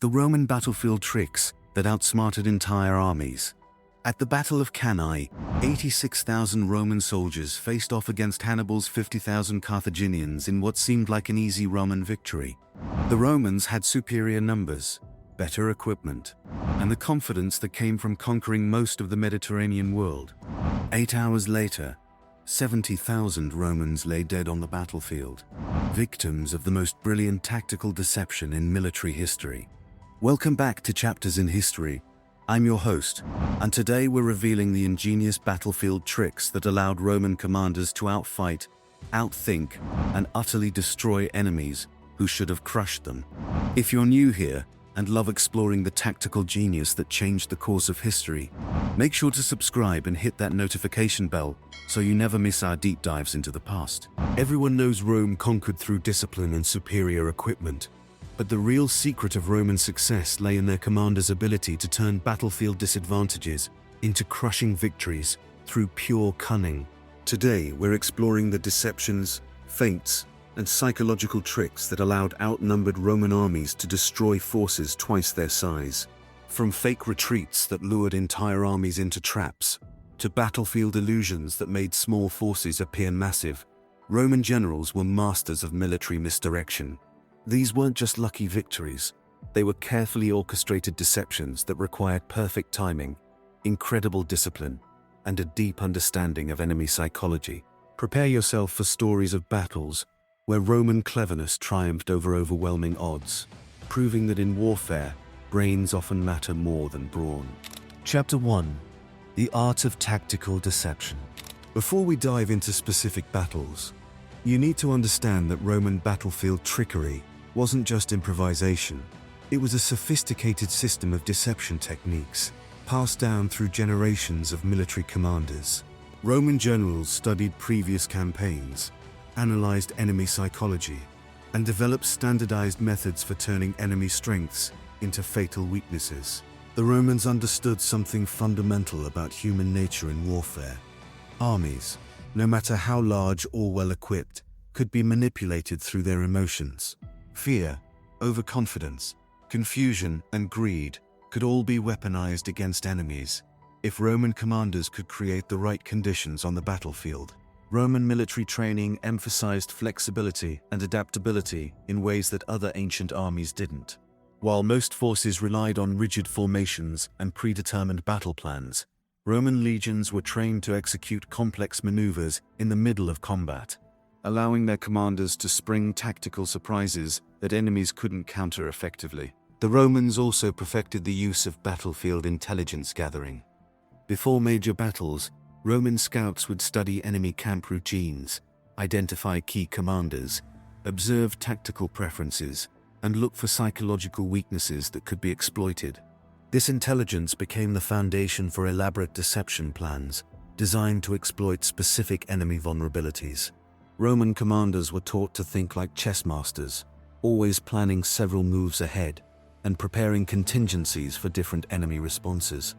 The Roman battlefield tricks that outsmarted entire armies. At the Battle of CANNAE, 86,000 Roman soldiers faced off against Hannibal's 50,000 Carthaginians in what seemed like an easy Roman victory. The Romans had superior numbers, better equipment, and the confidence that came from conquering most of the Mediterranean world. 8 hours later, 70,000 Romans lay dead on the battlefield, victims of the most brilliant tactical deception in military history. Welcome back to Chapters in History. I'm your host, and today we're revealing the ingenious battlefield tricks that allowed Roman commanders to outfight, outthink, and utterly destroy enemies who should have crushed them. If you're new here and love exploring the tactical genius that changed the course of history, make sure to subscribe and hit that notification bell so you never miss our deep dives into the past. Everyone knows Rome conquered through discipline and superior equipment. But the real secret of Roman success lay in their commanders' ability to turn battlefield disadvantages into crushing victories through pure cunning. Today, we're exploring the deceptions, feints, and psychological tricks that allowed outnumbered Roman armies to destroy forces twice their size. From fake retreats that lured entire armies into traps, to battlefield illusions that made small forces appear massive, Roman generals were masters of military misdirection. These weren't just lucky victories, they were carefully orchestrated deceptions that required perfect timing, incredible discipline, and a deep understanding of enemy psychology. Prepare yourself for stories of battles where Roman cleverness triumphed over overwhelming odds, proving that in warfare, brains often matter more than brawn. Chapter 1. The Art of Tactical Deception. Before we dive into specific battles, you need to understand that Roman battlefield trickery wasn't just improvisation. It was a sophisticated system of deception techniques, passed down through generations of military commanders. Roman generals studied previous campaigns, analyzed enemy psychology, and developed standardized methods for turning enemy strengths into fatal weaknesses. The Romans understood something fundamental about human nature in warfare. Armies, no matter how large or well-equipped, could be manipulated through their emotions. Fear, overconfidence, confusion, and greed could all be weaponized against enemies if Roman commanders could create the right conditions on the battlefield. Roman military training emphasized flexibility and adaptability in ways that other ancient armies didn't. While most forces relied on rigid formations and predetermined battle plans, Roman legions were trained to execute complex maneuvers in the middle of combat, allowing their commanders to spring tactical surprises that enemies couldn't counter effectively. The Romans also perfected the use of battlefield intelligence gathering. Before major battles, Roman scouts would study enemy camp routines, identify key commanders, observe tactical preferences, and look for psychological weaknesses that could be exploited. This intelligence became the foundation for elaborate deception plans designed to exploit specific enemy vulnerabilities. Roman commanders were taught to think like chess masters, always planning several moves ahead and preparing contingencies for different enemy responses.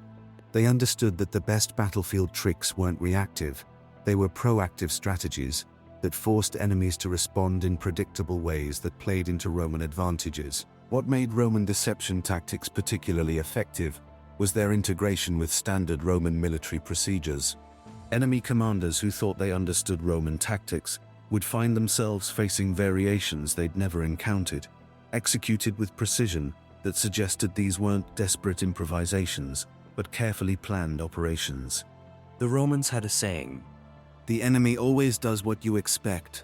They understood that the best battlefield tricks weren't reactive, they were proactive strategies that forced enemies to respond in predictable ways that played into Roman advantages. What made Roman deception tactics particularly effective was their integration with standard Roman military procedures. Enemy commanders who thought they understood Roman tactics would find themselves facing variations they'd never encountered, executed with precision that suggested these weren't desperate improvisations, but carefully planned operations. The Romans had a saying, "The enemy always does what you expect,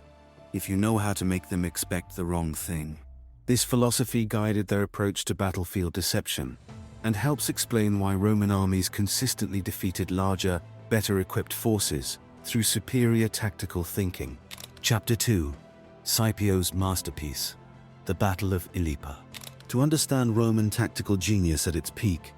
if you know how to make them expect the wrong thing." This philosophy guided their approach to battlefield deception, and helps explain why Roman armies consistently defeated larger, better-equipped forces through superior tactical thinking. Chapter 2. Scipio's Masterpiece, the Battle of ILIPA. To understand Roman tactical genius at its peak,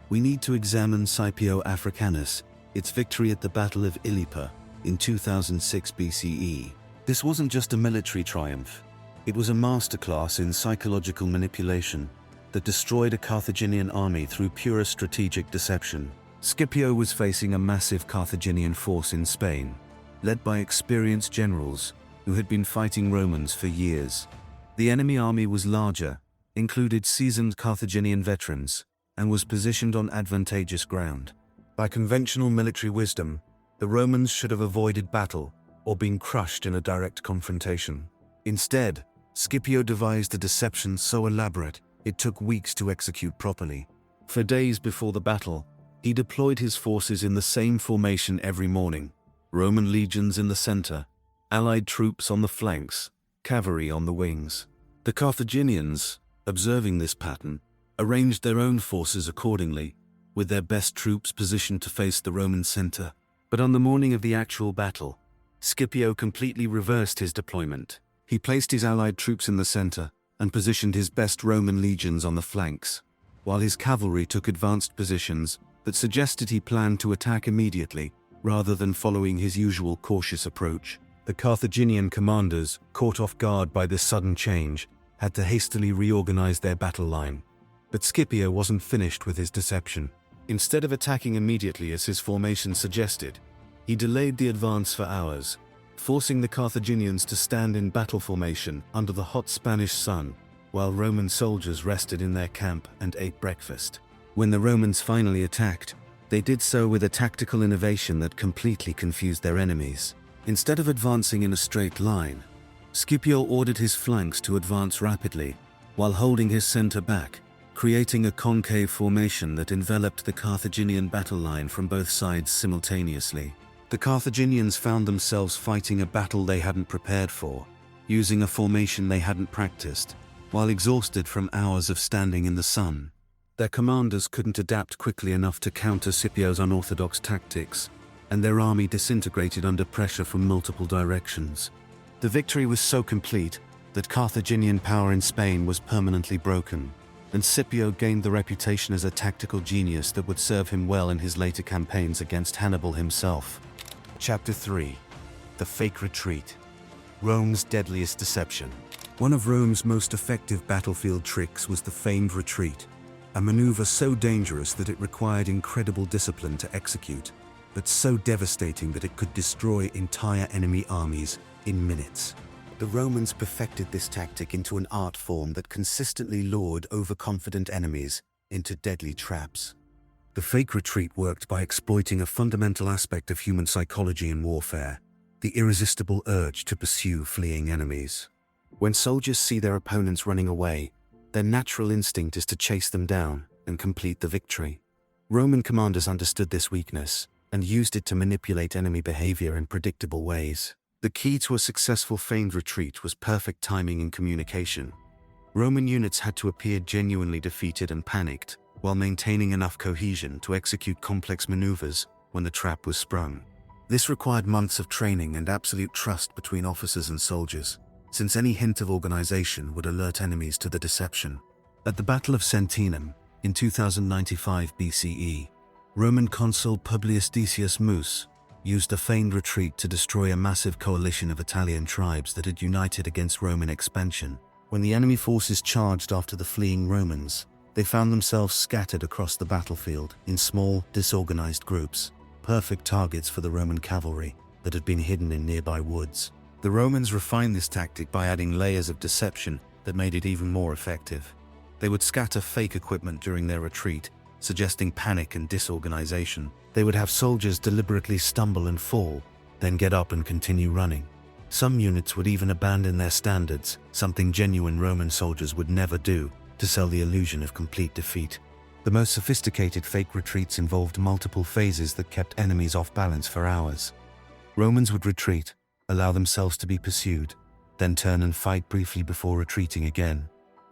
we need to examine Scipio Africanus, its victory at the Battle of ILIPA in 2006 BCE. This wasn't just a military triumph, it was a masterclass in psychological manipulation that destroyed a Carthaginian army through pure strategic deception. Scipio was facing a massive Carthaginian force in Spain, led by experienced generals who had been fighting Romans for years. The enemy army was larger, included seasoned Carthaginian veterans and was positioned on advantageous ground. By conventional military wisdom, the Romans should have avoided battle or been crushed in a direct confrontation. Instead, Scipio devised a deception so elaborate it took weeks to execute properly. For days before the battle, he deployed his forces in the same formation every morning: Roman legions in the center, allied troops on the flanks, cavalry on the wings. The Carthaginians, observing this pattern, arranged their own forces accordingly, with their best troops positioned to face the Roman center. But on the morning of the actual battle, Scipio completely reversed his deployment. He placed his allied troops in the center and positioned his best Roman legions on the flanks, while his cavalry took advanced positions that suggested he planned to attack immediately, rather than following his usual cautious approach. The Carthaginian commanders, caught off guard by this sudden change, had to hastily reorganize their battle line. But Scipio wasn't finished with his deception. Instead of attacking immediately as his formation suggested, he delayed the advance for hours, forcing the Carthaginians to stand in battle formation under the hot Spanish sun, while Roman soldiers rested in their camp and ate breakfast. When the Romans finally attacked, they did so with a tactical innovation that completely confused their enemies. Instead of advancing in a straight line, Scipio ordered his flanks to advance rapidly, while holding his center back, creating a concave formation that enveloped the Carthaginian battle line from both sides simultaneously. The Carthaginians found themselves fighting a battle they hadn't prepared for, using a formation they hadn't practiced, while exhausted from hours of standing in the sun. Their commanders couldn't adapt quickly enough to counter Scipio's unorthodox tactics, and their army disintegrated under pressure from multiple directions. The victory was so complete that Carthaginian power in Spain was permanently broken, and Scipio gained the reputation as a tactical genius that would serve him well in his later campaigns against Hannibal himself. Chapter 3. The Fake Retreat. Rome's Deadliest Deception. One of Rome's most effective battlefield tricks was the feigned retreat, a maneuver so dangerous that it required incredible discipline to execute, but so devastating that it could destroy entire enemy armies in minutes. The Romans perfected this tactic into an art form that consistently lured overconfident enemies into deadly traps. The fake retreat worked by exploiting a fundamental aspect of human psychology in warfare: the irresistible urge to pursue fleeing enemies. When soldiers see their opponents running away, their natural instinct is to chase them down and complete the victory. Roman commanders understood this weakness and used it to manipulate enemy behavior in predictable ways. The key to a successful feigned retreat was perfect timing and communication. Roman units had to appear genuinely defeated and panicked, while maintaining enough cohesion to execute complex maneuvers when the trap was sprung. This required months of training and absolute trust between officers and soldiers, since any hint of organization would alert enemies to the deception. At the Battle of Sentinum, in 2095 BCE, Roman consul Publius Decius Mus used a feigned retreat to destroy a massive coalition of Italian tribes that had united against Roman expansion. When the enemy forces charged after the fleeing Romans, they found themselves scattered across the battlefield in small, disorganized groups, perfect targets for the Roman cavalry that had been hidden in nearby woods. The Romans refined this tactic by adding layers of deception that made it even more effective. They would scatter fake equipment during their retreat, suggesting panic and disorganization. They would have soldiers deliberately stumble and fall, then get up and continue running. Some units would even abandon their standards, something genuine Roman soldiers would never do, to sell the illusion of complete defeat. The most sophisticated fake retreats involved multiple phases that kept enemies off balance for hours. Romans would retreat, allow themselves to be pursued, then turn and fight briefly before retreating again.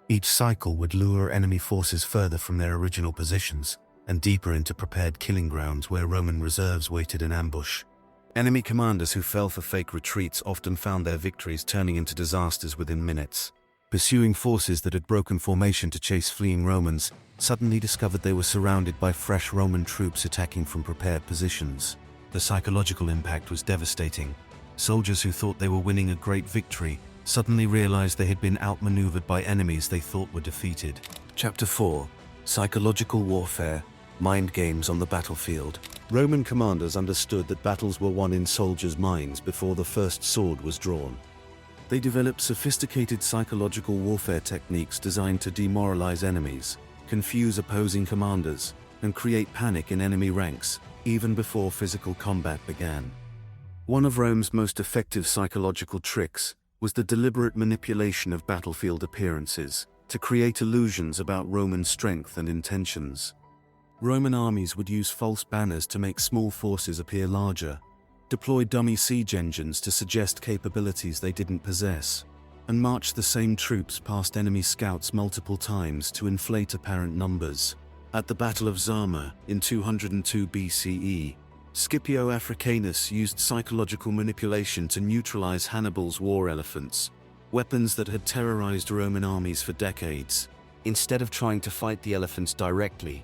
Each cycle would lure enemy forces further from their original positions and deeper into prepared killing grounds where Roman reserves waited in ambush. Enemy commanders who fell for fake retreats often found their victories turning into disasters within minutes. Pursuing forces that had broken formation to chase fleeing Romans suddenly discovered they were surrounded by fresh Roman troops attacking from prepared positions. The psychological impact was devastating. Soldiers who thought they were winning a great victory suddenly realized they had been outmaneuvered by enemies they thought were defeated. Chapter 4. Psychological Warfare. Mind Games on the Battlefield. Roman commanders understood that battles were won in soldiers' minds before the first sword was drawn. They developed sophisticated psychological warfare techniques designed to demoralize enemies, confuse opposing commanders, and create panic in enemy ranks, even before physical combat began. One of Rome's most effective psychological tricks was the deliberate manipulation of battlefield appearances to create illusions about Roman strength and intentions. Roman armies would use false banners to make small forces appear larger, deploy dummy siege engines to suggest capabilities they didn't possess, and march the same troops past enemy scouts multiple times to inflate apparent numbers. At the Battle of Zama in 202 BCE, Scipio Africanus used psychological manipulation to neutralize Hannibal's war elephants, weapons that had terrorized Roman armies for decades. Instead of trying to fight the elephants directly,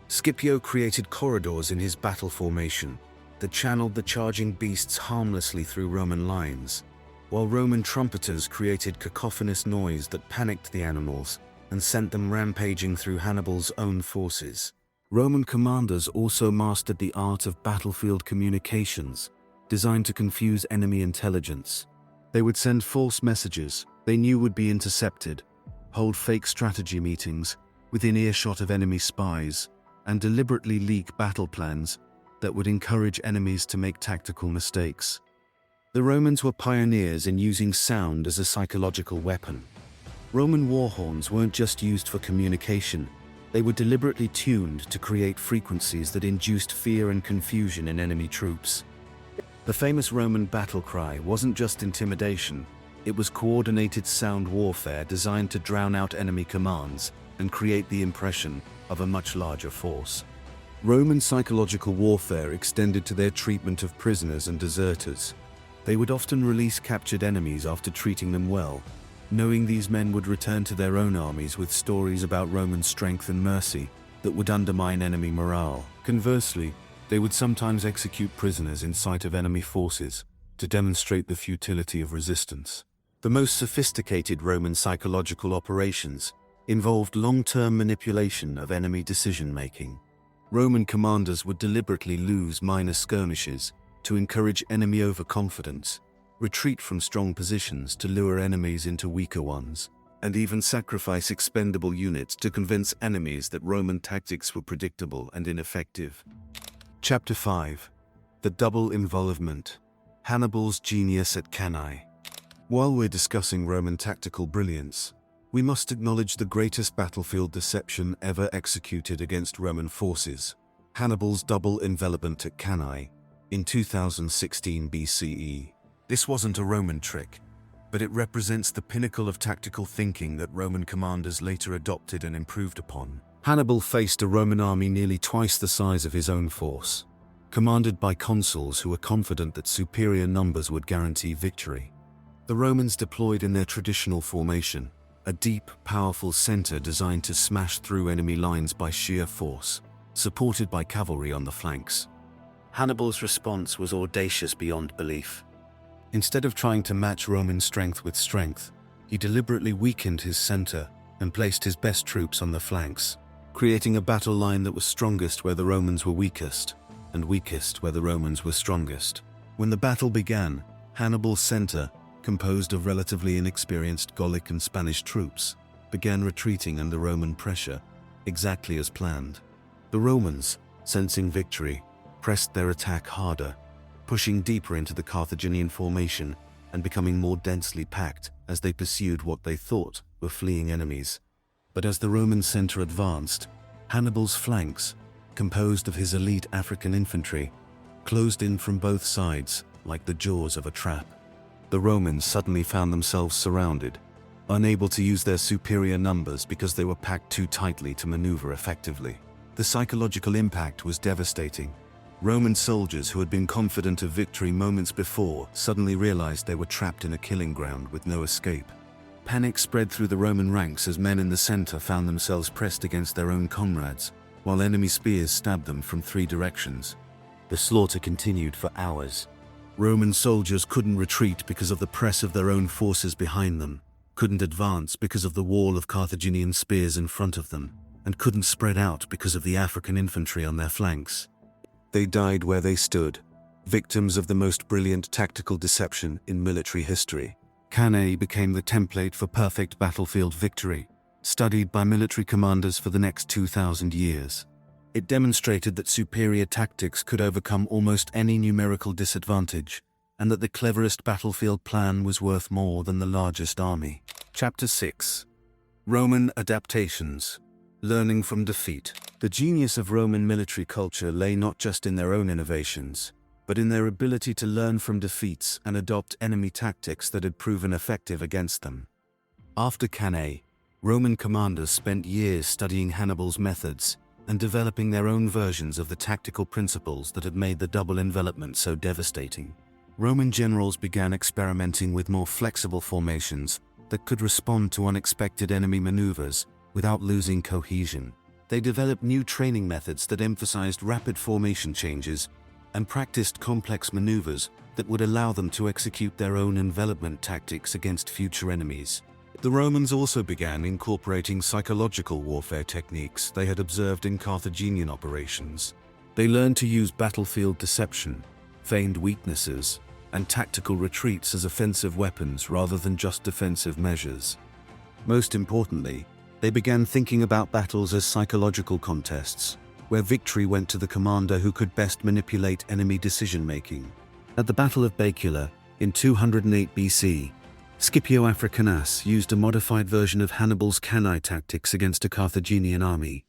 Scipio created corridors in his battle formation that channeled the charging beasts harmlessly through Roman lines, while Roman trumpeters created cacophonous noise that panicked the animals and sent them rampaging through Hannibal's own forces. Roman commanders also mastered the art of battlefield communications, designed to confuse enemy intelligence. They would send false messages they knew would be intercepted, hold fake strategy meetings within earshot of enemy spies, and deliberately leak battle plans that would encourage enemies to make tactical mistakes. The Romans were pioneers in using sound as a psychological weapon. Roman war horns weren't just used for communication, they were deliberately tuned to create frequencies that induced fear and confusion in enemy troops. The famous Roman battle cry wasn't just intimidation, it was coordinated sound warfare designed to drown out enemy commands and create the impression of a much larger force. Roman psychological warfare extended to their treatment of prisoners and deserters. They would often release captured enemies after treating them well, knowing these men would return to their own armies with stories about Roman strength and mercy that would undermine enemy morale. Conversely, they would sometimes execute prisoners in sight of enemy forces to demonstrate the futility of resistance. The most sophisticated Roman psychological operations involved long-term manipulation of enemy decision-making. Roman commanders would deliberately lose minor skirmishes to encourage enemy overconfidence, retreat from strong positions to lure enemies into weaker ones, and even sacrifice expendable units to convince enemies that Roman tactics were predictable and ineffective. Chapter 5. The Double Involvement. Hannibal's Genius at CANNAE. While we're discussing Roman tactical brilliance, we must acknowledge the greatest battlefield deception ever executed against Roman forces, Hannibal's double envelopment at CANNAE in 2016 BCE. This wasn't a Roman trick, but it represents the pinnacle of tactical thinking that Roman commanders later adopted and improved upon. Hannibal faced a Roman army nearly twice the size of his own force, commanded by consuls who were confident that superior numbers would guarantee victory. The Romans deployed in their traditional formation, a deep, powerful center designed to smash through enemy lines by sheer force, supported by cavalry on the flanks. Hannibal's response was audacious beyond belief. Instead of trying to match Roman strength with strength, he deliberately weakened his center and placed his best troops on the flanks, creating a battle line that was strongest where the Romans were weakest, and weakest where the Romans were strongest. When the battle began, Hannibal's center, composed of relatively inexperienced Gallic and Spanish troops, began retreating under Roman pressure, exactly as planned. The Romans, sensing victory, pressed their attack harder, pushing deeper into the Carthaginian formation and becoming more densely packed as they pursued what they thought were fleeing enemies. But as the Roman center advanced, Hannibal's flanks, composed of his elite African infantry, closed in from both sides like the jaws of a trap. The Romans suddenly found themselves surrounded, unable to use their superior numbers because they were packed too tightly to maneuver effectively. The psychological impact was devastating. Roman soldiers who had been confident of victory moments before suddenly realized they were trapped in a killing ground with no escape. Panic spread through the Roman ranks as men in the center found themselves pressed against their own comrades, while enemy spears stabbed them from 3 directions. The slaughter continued for hours. Roman soldiers couldn't retreat because of the press of their own forces behind them, couldn't advance because of the wall of Carthaginian spears in front of them, and couldn't spread out because of the African infantry on their flanks. They died where they stood, victims of the most brilliant tactical deception in military history. CANNAE became the template for perfect battlefield victory, studied by military commanders for the next 2,000 years. It demonstrated that superior tactics could overcome almost any numerical disadvantage, and that the cleverest battlefield plan was worth more than the largest army. Chapter 6. Roman Adaptations. Learning from defeat. The genius of Roman military culture lay not just in their own innovations, but in their ability to learn from defeats and adopt enemy tactics that had proven effective against them. After CANNAE, Roman commanders spent years studying Hannibal's methods and developing their own versions of the tactical principles that had made the double envelopment so devastating. Roman generals began experimenting with more flexible formations that could respond to unexpected enemy maneuvers without losing cohesion. They developed new training methods that emphasized rapid formation changes and practiced complex maneuvers that would allow them to execute their own envelopment tactics against future enemies. The Romans also began incorporating psychological warfare techniques they had observed in Carthaginian operations. They learned to use battlefield deception, feigned weaknesses, and tactical retreats as offensive weapons rather than just defensive measures. Most importantly, they began thinking about battles as psychological contests, where victory went to the commander who could best manipulate enemy decision-making. At the Battle of Bacula in 208 BC, Scipio Africanus used a modified version of Hannibal's CANNAE tactics against a Carthaginian army,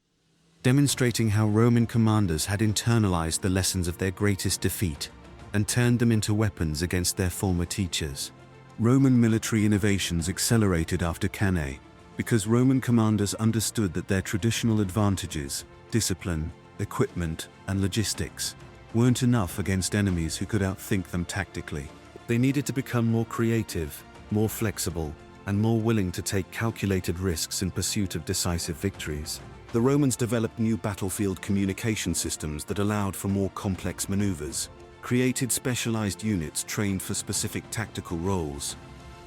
demonstrating how Roman commanders had internalized the lessons of their greatest defeat and turned them into weapons against their former teachers. Roman military innovations accelerated after CANNAE because Roman commanders understood that their traditional advantages, discipline, equipment, and logistics, weren't enough against enemies who could outthink them tactically. They needed to become more creative, more flexible, and more willing to take calculated risks in pursuit of decisive victories. The Romans developed new battlefield communication systems that allowed for more complex maneuvers, created specialized units trained for specific tactical roles,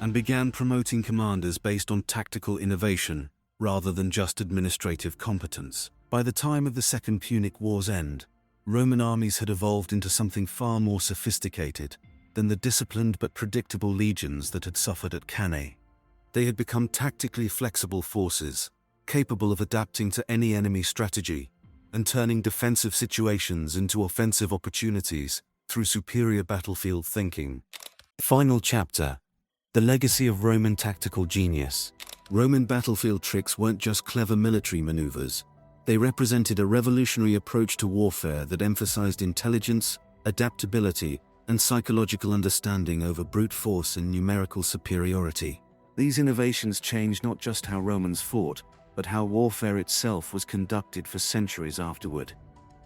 and began promoting commanders based on tactical innovation rather than just administrative competence. By the time of the Second Punic War's end, Roman armies had evolved into something far more sophisticated than the disciplined but predictable legions that had suffered at CANNAE. They had become tactically flexible forces, capable of adapting to any enemy strategy and turning defensive situations into offensive opportunities through superior battlefield thinking. Final chapter. The legacy of Roman tactical genius. Roman battlefield tricks weren't just clever military maneuvers. They represented a revolutionary approach to warfare that emphasized intelligence, adaptability, and psychological understanding over brute force and numerical superiority. These innovations changed not just how Romans fought, but how warfare itself was conducted for centuries afterward.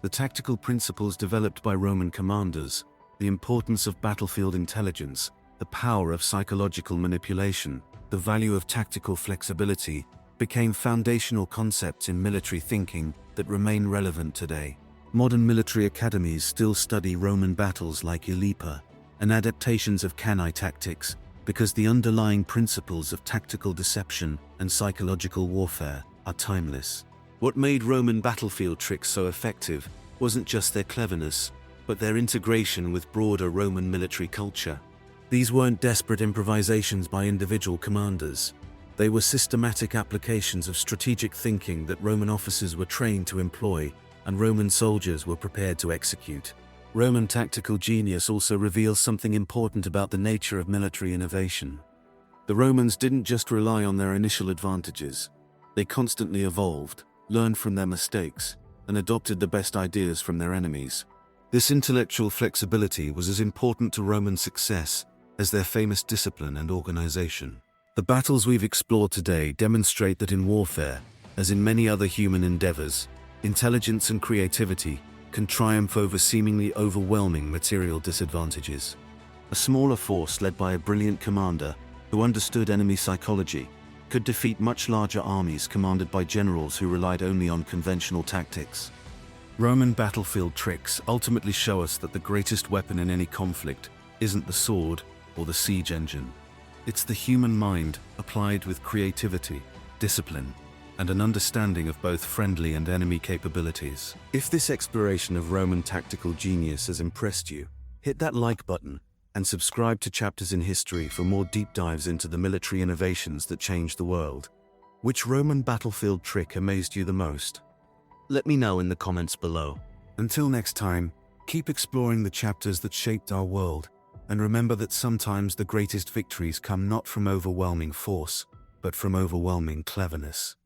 The tactical principles developed by Roman commanders, the importance of battlefield intelligence, the power of psychological manipulation, the value of tactical flexibility, became foundational concepts in military thinking that remain relevant today. Modern military academies still study Roman battles like ILIPA and adaptations of CANNAE tactics because the underlying principles of tactical deception and psychological warfare are timeless. What made Roman battlefield tricks so effective wasn't just their cleverness, but their integration with broader Roman military culture. These weren't desperate improvisations by individual commanders. They were systematic applications of strategic thinking that Roman officers were trained to employ and Roman soldiers were prepared to execute. Roman tactical genius also reveals something important about the nature of military innovation. The Romans didn't just rely on their initial advantages. They constantly evolved, learned from their mistakes, and adopted the best ideas from their enemies. This intellectual flexibility was as important to Roman success as their famous discipline and organization. The battles we've explored today demonstrate that in warfare, as in many other human endeavors, intelligence and creativity can triumph over seemingly overwhelming material disadvantages. A smaller force led by a brilliant commander who understood enemy psychology could defeat much larger armies commanded by generals who relied only on conventional tactics. Roman battlefield tricks ultimately show us that the greatest weapon in any conflict isn't the sword or the siege engine. It's the human mind applied with creativity, discipline, and an understanding of both friendly and enemy capabilities. If this exploration of Roman tactical genius has impressed you, hit that like button and subscribe to Chapters in History for more deep dives into the military innovations that changed the world. Which Roman battlefield trick amazed you the most? Let me know in the comments below. Until next time, keep exploring the chapters that shaped our world, and remember that sometimes the greatest victories come not from overwhelming force, but from overwhelming cleverness.